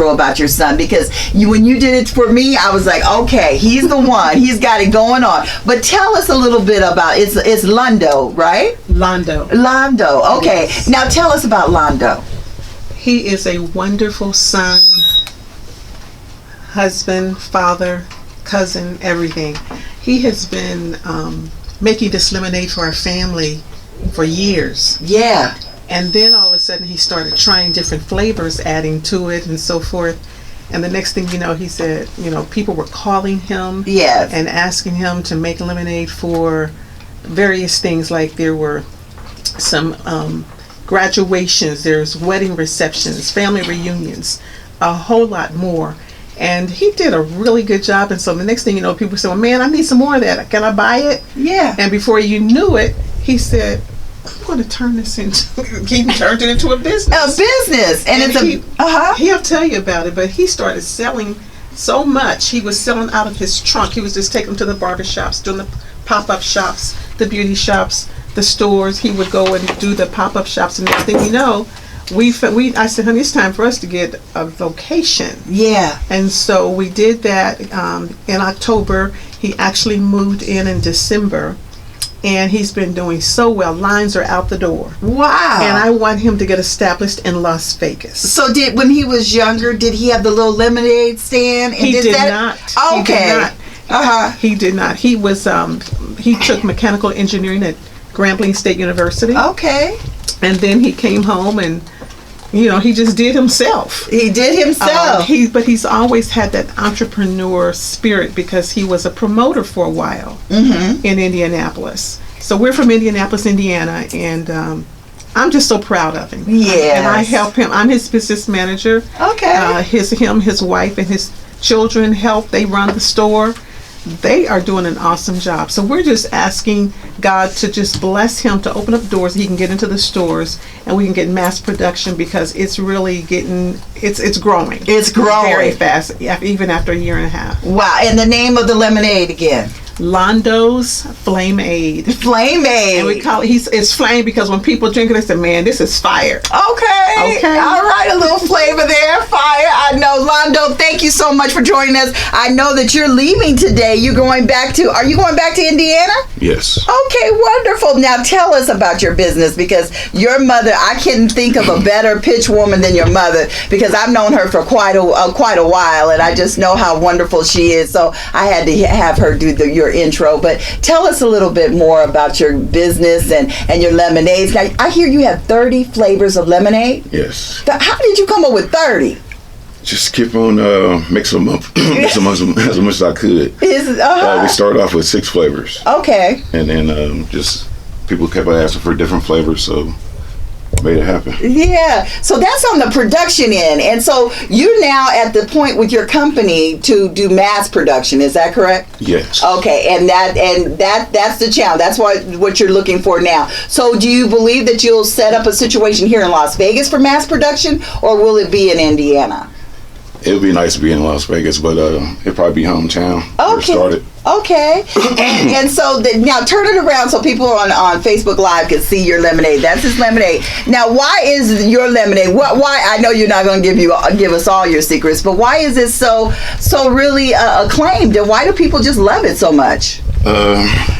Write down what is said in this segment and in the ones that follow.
intro about your son, because when you did it for me, I was like, okay, he's the one. He's got it going on. But tell us a little bit about it's Londo, right? Londo. Okay. Yes. Now tell us about Londo. He is a wonderful son, husband, father, cousin, everything. He has been making this lemonade for our family for years. Yeah. And then all of a sudden he started trying different flavors, adding to it and so forth. And the next thing you know, he said, people were calling him and asking him to make lemonade for various things. Like there were some graduations, there's wedding receptions, family reunions, a whole lot more. And he did a really good job. And so the next thing you know, people said, well, man, I need some more of that. Can I buy it? Yeah. And before you knew it, he said, I'm going to turn this into, he turned it into a business. A business. And it's he'll tell you about it, but he started selling so much. He was selling out of his trunk. He was just taking them to the barber shops, doing the pop-up shops, the beauty shops, the stores. He would go and do the pop-up shops, and next thing you know, I said, honey, it's time for us to get a vocation. Yeah. And so we did that in October. He actually moved in December, and he's been doing so well. Lines are out the door. Wow. And I want him to get established in Las Vegas. So when he was younger, did he have the little lemonade stand? And he did not. Okay. He did not. He was he took mechanical engineering at Grambling State University. Okay. And then he came home and he just did himself. He did himself. But he's always had that entrepreneur spirit because he was a promoter for a while in Indianapolis. So we're from Indianapolis, Indiana, and I'm just so proud of him. Yeah. And I help him. I'm his business manager. Okay. His wife, and his children help. They run the store. They are doing an awesome job. So we're just asking God to just bless him to open up doors. He can get into the stores and we can get mass production, because it's really it's growing. It's growing very fast, even after a year and a half. Wow. And the name of the lemonade again? Londo's Flameade. Flameade. And we call it, it's flame because when people drink it, they say, man, this is fire. Okay. All right, a little flavor there. Fire. I know. Londo, thank you so much for joining us. I know that you're leaving today. Are you going back to Indiana? Yes. Okay, wonderful. Now tell us about your business, because your mother, I couldn't think of a better pitch woman than your mother, because I've known her for quite a while, and I just know how wonderful she is. So I had to have her do your intro. But tell us a little bit more about your business and your lemonades. Now I hear you have 30 flavors of lemonade. Yes. How did you come up with 30? Just keep on mixing them up, as much as I could. We started off with 6 flavors. Okay. And then just people kept asking for different flavors, so made it happen. Yeah. So that's on the production end. And so you're now at the point with your company to do mass production. Is that correct? Yes. Okay. And that's the challenge. That's what you're looking for now. So do you believe that you'll set up a situation here in Las Vegas for mass production, or will it be in Indiana? It would be nice to be in Las Vegas, but it'd probably be hometown. Okay. Where it started. Okay. and so now turn it around so people on Facebook Live can see your lemonade. That's his lemonade. Now, why is your lemonade? Why? I know you're not going to give us all your secrets, but why is it so really acclaimed, and why do people just love it so much?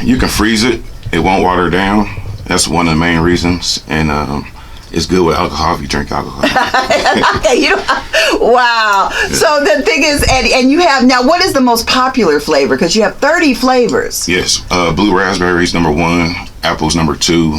You can freeze it. It won't water down. That's one of the main reasons. And it's good with alcohol if you drink alcohol. Wow. Yeah. So the thing is, and you have, now what is the most popular flavor? Because you have 30 flavors. Yes. Blue raspberries, number 1. Apples, number 2.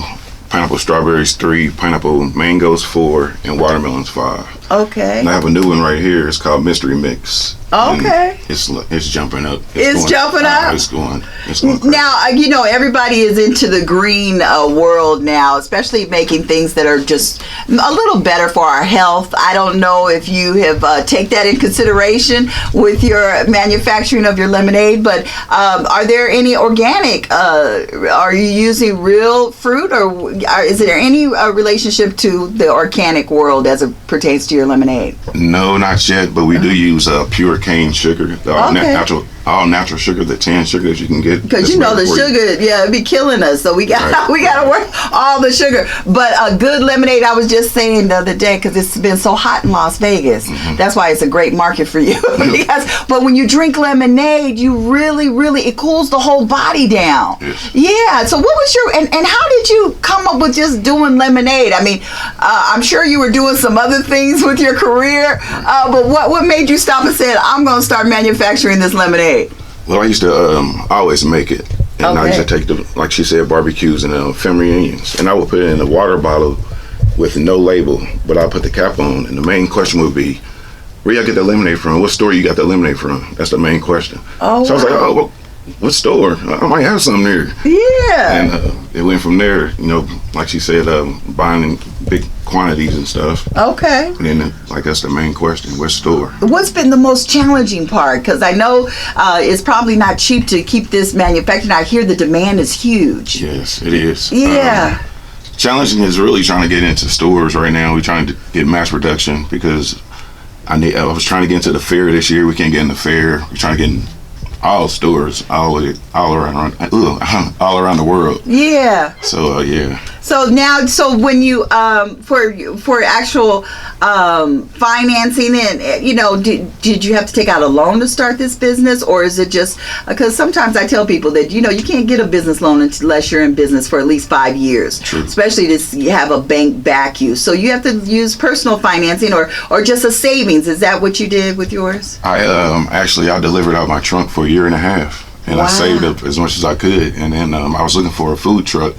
Pineapple strawberries, 3. Pineapple mangoes, 4. And watermelons, 5. Okay. And I have a new one right here. It's called Mystery Mix. Okay. It's jumping up. It's jumping up? It's going crazy. Now, everybody is into the green world now, especially making things that are just a little better for our health. I don't know if you have take that in consideration with your manufacturing of your lemonade, but are there any organic, are you using real fruit, or is there any relationship to the organic world as it pertains to your lemonade? No, not yet, but we do use pure cane sugar, all natural sugar, the 10 sugars you can get. Because you know the sugar, it'd be killing us. So we got to work all the sugar. But a good lemonade, I was just saying the other day, because it's been so hot in Las Vegas. That's why it's a great market for you. But when you drink lemonade, you really, it cools the whole body down. Yes. Yeah. So what was your, and how did you come up with just doing lemonade? I mean, I'm sure you were doing some other things with your career, but what made you stop and said, I'm going to start manufacturing this lemonade? Well, I used to always make it. And I used to take the, like she said, barbecues and family reunions. And I would put it in a water bottle with no label, but I'll put the cap on. And the main question would be, where y'all get the lemonade from? What store you got the lemonade from? That's the main question. Oh, so I was like, oh, well, what store? I might have some there. Yeah. And it went from there, you know, like she said, buying in big quantities and stuff. Okay. And then, like, that's the main question, what store? What's been the most challenging part? Because I know it's probably not cheap to keep this manufactured. I hear the demand is huge. Yes, it is. Yeah. Challenging is really trying to get into stores right now. We're trying to get mass production because I was trying to get into the fair this year. We can't get in the fair. We're trying to get in all stores all around the world. Yeah. So yeah. So now, when you for actual financing, and you know, did you have to take out a loan to start this business, or is it just because sometimes I tell people that, you know, you can't get a business loan unless you're in business for at least 5 years. True. Especially to have a bank back you. So you have to use personal financing or just a savings. Is that what you did with yours? I delivered out my trunk for a year and a half, and I saved up as much as I could, and then I was looking for a food truck,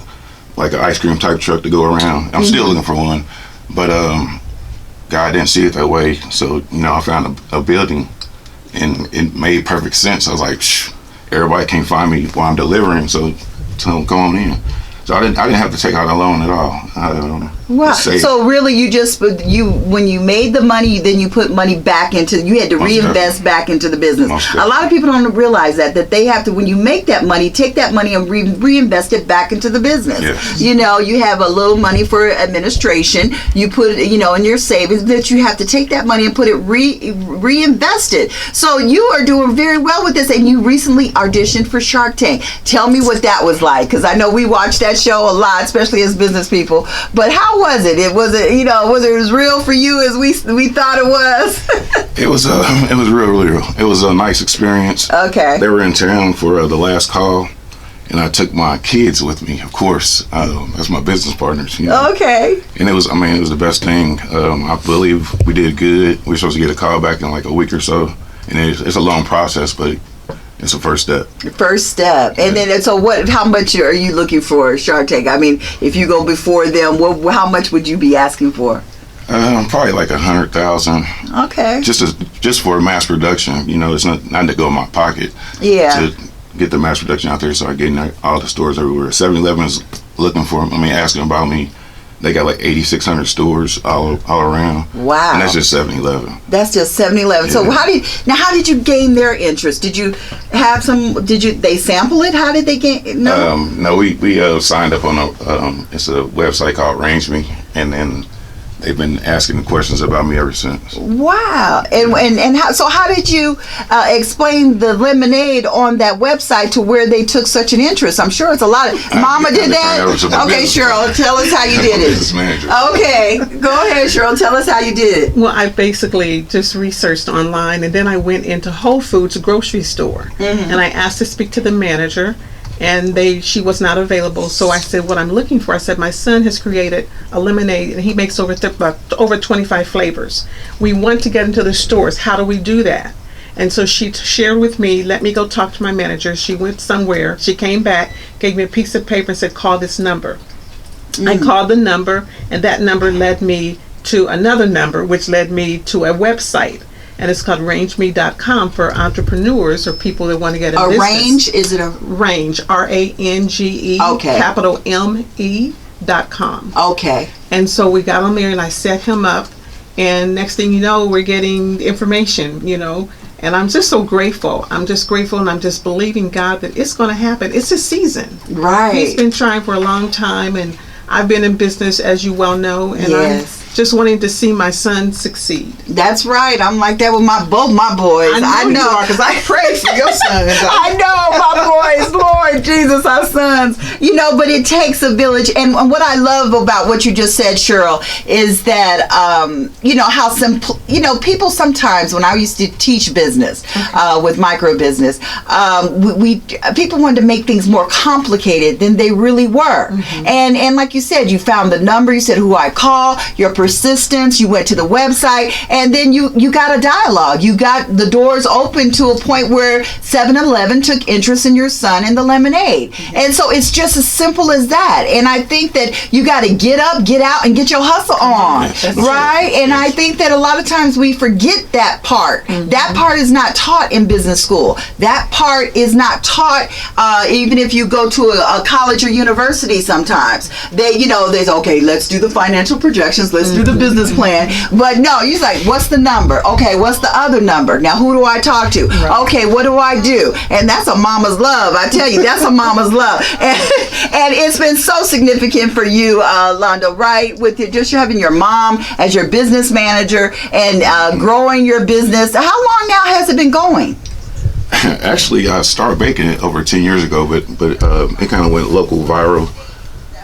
like an ice cream type truck to go around. I'm still looking for one, but God didn't see it that way. So, you know, I found a building, and it made perfect sense. I was like, everybody can't find me while I'm delivering, so tell them, go on in. So I didn't have to take out a loan at all. Wow. So really, when you made the money, then you put money back into, you had to reinvest back into the business. A lot of people don't realize that they have to, when you make that money, take that money and reinvest it back into the business. Yes. You know, you have a little money for administration, you put it, you know, in your savings, but you have to take that money and put it reinvest it. So you are doing very well with this, and you recently auditioned for Shark Tank. Tell me what that was like, because I know we watched that show a lot, especially as business people. But how was it? Was it as real for you as we thought it was? It was real. It was a nice experience. Okay. They were in town for the last call, and I took my kids with me, of course. That's my business partners. You know? Okay. And it was the best thing. I believe we did good. We were supposed to get a call back in like a week or so, and it's a long process, but it's the first step. First step. And then, so how much are you looking for Shark Tank? I mean, if you go before them, how much would you be asking for? Probably like 100,000. Okay. Just for mass production. You know, it's not to go in my pocket. Yeah. To get the mass production out there, so I get in all the stores everywhere. 7-Eleven is looking for me, asking about me. They got like 8,600 stores all around. Wow. And that's just 7-Eleven. That's just 7-Eleven. Yeah. So how did you gain their interest? Did you have they sample it? How did they gain? No, we signed up on it's a website called Range Me, and then they've been asking questions about me ever since. Wow. And how did you explain the lemonade on that website to where they took such an interest? I'm sure it's a lot of... Mama did that? Okay, Cheryl, tell us how you did it. Okay, go ahead, Cheryl. Tell us how you did it. Well, I basically just researched online, and then I went into Whole Foods grocery store, and I asked to speak to the manager, and she was not available. So I said, what I'm looking for, I said, my son has created a lemonade, and he makes over 25 flavors. We want to get into the stores. How do we do that? And so she shared with me, let me go talk to my manager. She went somewhere. She came back, gave me a piece of paper and said, call this number. I called the number, and that number led me to another number, which led me to a website. And it's called rangeme.com for entrepreneurs or people that want to get a business. Range? Is it a range? RANGE. Okay. Capital ME.com. Okay. And so we got on there, and I set him up, and next thing you know, we're getting information, you know, and I'm just so grateful. I'm just grateful, and I'm just believing God that it's going to happen. It's a season. Right. He's been trying for a long time, and I've been in business, as you well know, and yes. I'm just wanting to see my son succeed. That's right. I'm like that with both my boys. I know because I prayed for your son. I know my boys, Lord Jesus, our sons. You know, but it takes a village. And what I love about what you just said, Cheryl, is that you know how simple. You know, people sometimes when I used to teach business with micro business, people wanted to make things more complicated than they really were. Mm-hmm. And like you said, you found the number. You said who I call. Your persistence. You went to the website, and then you got a dialogue. You got the doors open to a point where 7-Eleven took interest in your son and the lemonade. Mm-hmm. And so it's just as simple as that. And I think that you got to get up, get out, and get your hustle on, right? And I think that a lot of times we forget that part. Mm-hmm. That part is not taught in business school. That part is not taught even if you go to a college or university. Sometimes there's okay, let's do the financial projections, let's do the business plan. But no, you're like, what's the number? Okay, what's the other number? Now who do I talk to? Right. Okay, what do I do? And that's a mama's love. I tell you, that's a mama's love. And it's been so significant for you, Londo, right? With just having your mom as your business manager and growing your business. How long now has it been going? Actually, I started baking it over 10 years ago, but it kind of went local viral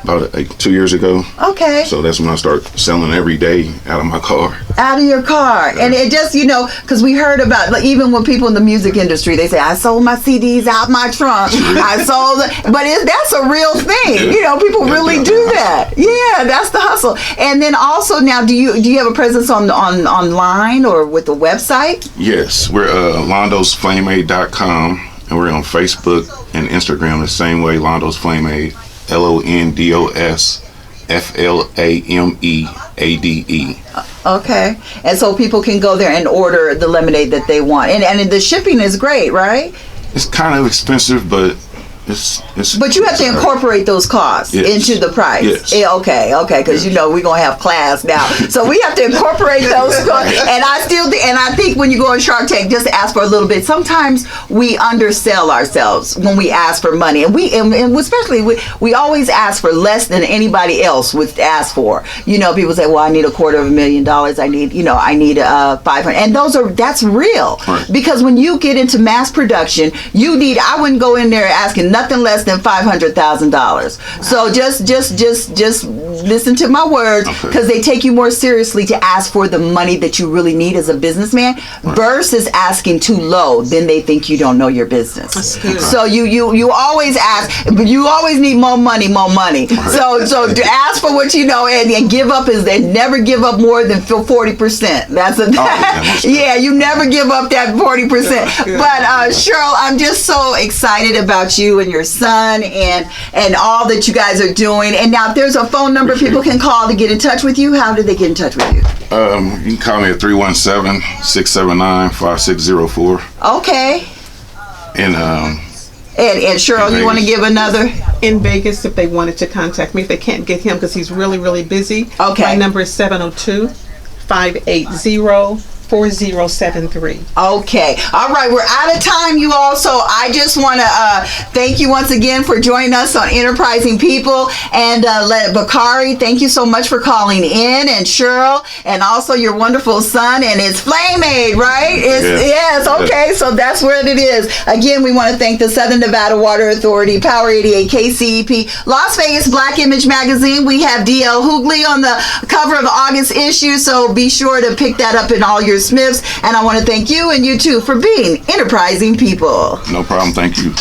about 2 years ago. Okay. So that's when I started selling every day out of my car. Out of your car. Yeah. And it just, because we heard about, like, even when people in the music industry, they say, I sold my CDs out my trunk. I sold but that's a real thing. Yeah. People really do that. Yeah, that's the hustle. And then also now, do you have a presence on online or with the website? Yes, we're londosflameade.com, and we're on Facebook and Instagram the same way, Londo's Flameade. LONDOSFLAMEADE. Okay. And so people can go there and order the lemonade that they want. And the shipping is great, right? It's kind of expensive, but but you have to incorporate those costs into the price. Yes. Yeah, okay, because we're gonna have class now, so we have to incorporate those costs. And I think when you go on Shark Tank, just to ask for a little bit. Sometimes we undersell ourselves when we ask for money, and especially we always ask for less than anybody else would ask for. People say, well, I need $250,000. I need 500, and that's real. Right. Because when you get into mass production, I wouldn't go in there asking nothing less than $500,000. So just listen to my words, because they take you more seriously to ask for the money that you really need as a businessman, versus asking too low. Then they think you don't know your business. So you always ask, but you always need more money. So to ask for what you know and give up and never give up more than 40%. You never give up that 40%. But Cheryl, I'm just so excited about you and your son and all that you guys are doing. And now if there's a phone number people can call to get in touch with you, how do they get in touch with you? You can call me at 317-679-5604. Okay. And Cheryl, you want to give another? In Vegas, if they wanted to contact me, if they can't get him because he's really, really busy. Okay. My number is 702-580-4073. Okay. All right. We're out of time, you all. So I just want to thank you once again for joining us on Enterprising People. And Bakari, thank you so much for calling in. And Cheryl, and also your wonderful son. And it's Flameade, right? Yes. Okay. So that's where it is. Again, we want to thank the Southern Nevada Water Authority, Power 88, KCEP, Las Vegas Black Image Magazine. We have D.L. Hoogley on the cover of the August issue. So be sure to pick that up in all your Smiths. And I want to thank you and you too for being enterprising people. No problem. Thank you.